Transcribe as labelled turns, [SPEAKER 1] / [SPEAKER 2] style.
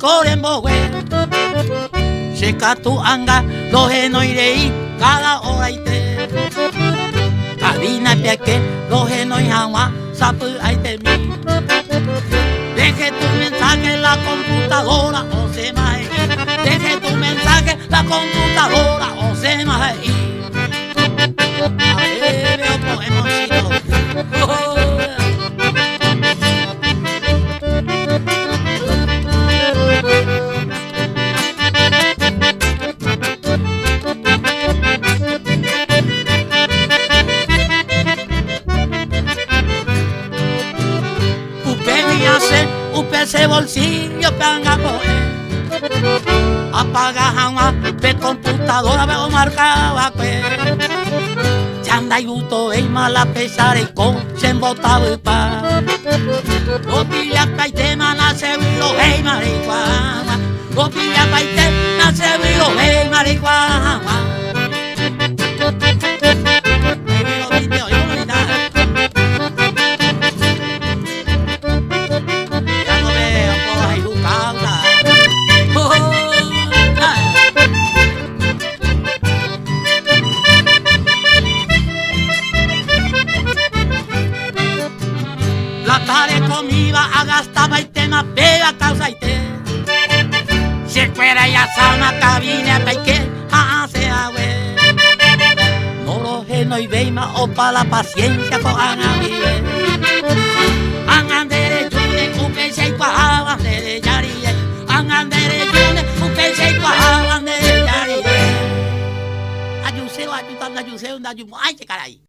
[SPEAKER 1] corembo we Shekatu anga lohe no irei cada hora ite Cabina peque lohe no ihawa sapu aite mi Deje tu mensaje en la computadora o se mae Deje tu mensaje en la computadora o se mae A ver, veo poemosito ese bolsillo panga apaga agua de computadora veo marcaba pues chanda y buto e mala pesar y con se embotaba pa o pilla paite mana se viro hey marihuana o pilla paite na se viro hey marihuana agastaba y tema pega causa y te si fuera ya sama cabina paique hace agüe no lo geno y veima o pa la paciencia con anavie angandere june upese y cuajabandere yarie angandere june upese y cuajabandere yarie ayuseo ayutando ayuseo ayumo ay qué caray